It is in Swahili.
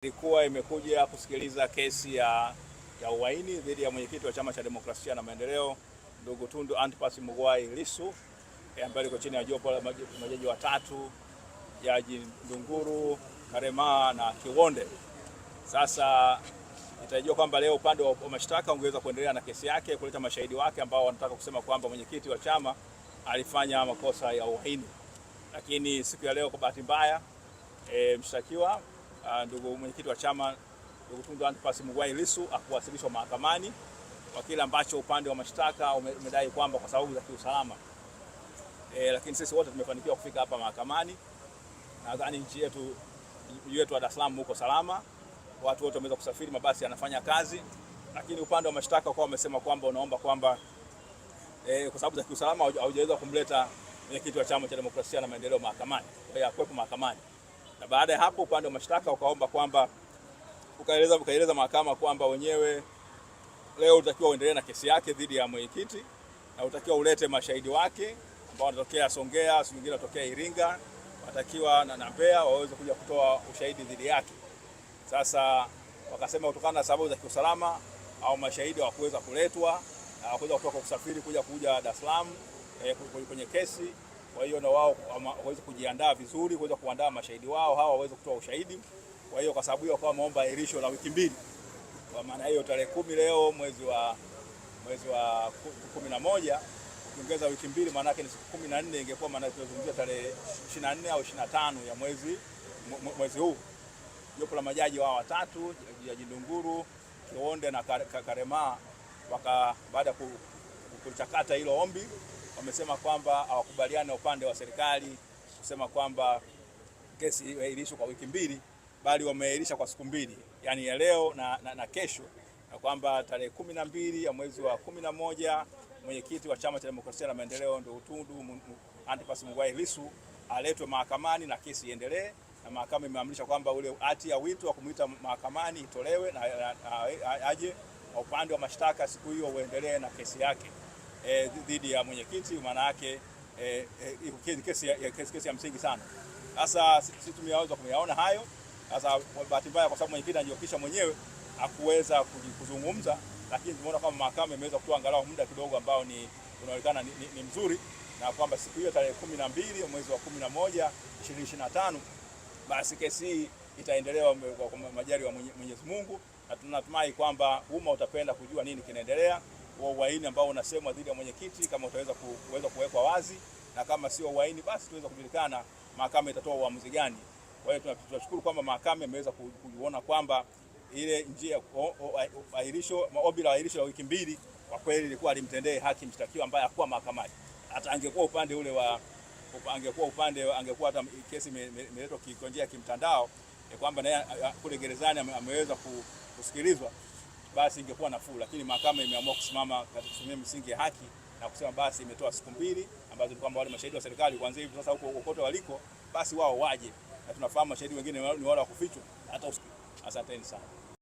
Ilikuwa imekuja kusikiliza kesi ya uhaini dhidi ya mwenyekiti wa Chama cha Demokrasia na Maendeleo ndugu Tundu Antipas Mughwai Lissu ambaye liko chini ya jopo la majaji watatu, Jaji Ndunguru, Karema na Kiwonde. Sasa itajua kwamba leo upande wa mashtaka ungeweza kuendelea na kesi yake, kuleta mashahidi wake ambao wanataka kusema kwamba mwenyekiti wa chama alifanya makosa ya uhaini. Lakini siku ya leo kwa bahati mbaya mshtakiwa ndugu mwenyekiti wa chama ndugu Tundu Antipas Mughwai Lissu akuwasilishwa mahakamani kwa kile ambacho upande wa mashtaka umedai kwamba kwa sababu za kiusalama. Lakini sisi wote tumefanikiwa kufika hapa mahakamani. Nadhani nchi yetu wa Dar es Salaam huko salama. Watu wote wameweza kusafiri, mabasi yanafanya kazi. Lakini upande wa mashtaka kwa wamesema kwamba unaomba kwamba kwa sababu za kiusalama haujaweza kumleta mwenyekiti wa Chama cha Demokrasia na Maendeleo mahakamani. Kwa hiyo hakuwepo mahakamani. Na baada ya hapo upande wa mashtaka ukaomba kwamba ukaeleza mahakama kwamba wenyewe leo utakiwa uendelee na kesi yake dhidi ya mwenyekiti na utakiwa ulete mashahidi wake ambao wanatokea Songea, si wengine wanatokea Iringa, watakiwa na Mbeya waweze kuja kutoa ushahidi dhidi yake. Sasa wakasema kutokana na sababu za kiusalama au mashahidi hawakuweza kuletwa, hawakuweza kutoka kusafiri kuja Dar es Salaam kwenye kesi. Kwa hiyo na wao waweze kujiandaa vizuri, kuweza kuandaa mashahidi wao hawa waweze kutoa ushahidi. Kwa hiyo kwa sababu hiyo kwa wameomba ahirisho la wiki mbili. Kwa maana hiyo tarehe 10 leo mwezi wa 11 ukiongeza wiki mbili maana yake ni siku 14, ingekuwa maana tunazungumzia tarehe 24 au 25 ya mwezi huu. Jopo la majaji wao watatu, Jaji Ndunguru, Kiwonde na Karema baada ya kuchakata hilo ombi wamesema kwamba hawakubaliana upande wa serikali kusema kwamba kesi iahirishwe kwa wiki mbili, bali wameahirisha kwa siku mbili, yani ya leo na kesho, na kwamba tarehe 12 ya mwezi wa 11 mwenyekiti wa Chama cha Demokrasia na Maendeleo ndio Tundu Antipas Mughwai Lissu aletwe mahakamani na kesi iendelee. Na mahakama imeamrisha kwamba ule hati ya wito wa kumuita mahakamani itolewe na aje upande wa mashtaka siku hiyo uendelee na kesi yake dhidi ya mwenyekiti. Maana yake kesi ya msingi sana. Sasa sisi tumeweza kuyaona hayo. Sasa bahati mbaya kwa sababu mwenyekiti anajiokisha mwenyewe hakuweza kuzungumza, lakini tumeona kama mahakama imeweza kutoa angalau muda kidogo ambao unaonekana ni mzuri, na kwamba siku hiyo tarehe 12 mwezi wa 11 2025 basi kesi hii itaendelewa kwa majali wa Mwenyezi Mungu, na tunatumai kwamba umma utapenda kujua nini kinaendelea. Kwa uhaini ambao unasemwa dhidi ya mwenyekiti kama utaweza kuwekwa wazi, na kama sio uhaini basi tuweza kujulikana mahakama itatoa uamuzi gani. Kwa hiyo tunashukuru kwamba mahakama imeweza kuona kwamba ile njia ombi la ahirisho la wiki mbili kwa kweli ilikuwa alimtendee haki mshtakiwa ambaye hakuwa mahakamani. Hata angekuwa upande ule angekuwa hata kesi imeletwa kwa njia ya kimtandao kwamba naye kule gerezani ameweza kusikilizwa, basi ingekuwa nafuu. Lakini mahakama imeamua kusimama katika kusimamia misingi ya haki na kusema basi imetoa siku mbili ambazo ni kwamba wale mashahidi wa serikali kuanzia hivi sasa huko kote waliko basi wao waje, na tunafahamu mashahidi wengine ni wale wa kufichwa hata. Asanteni sana.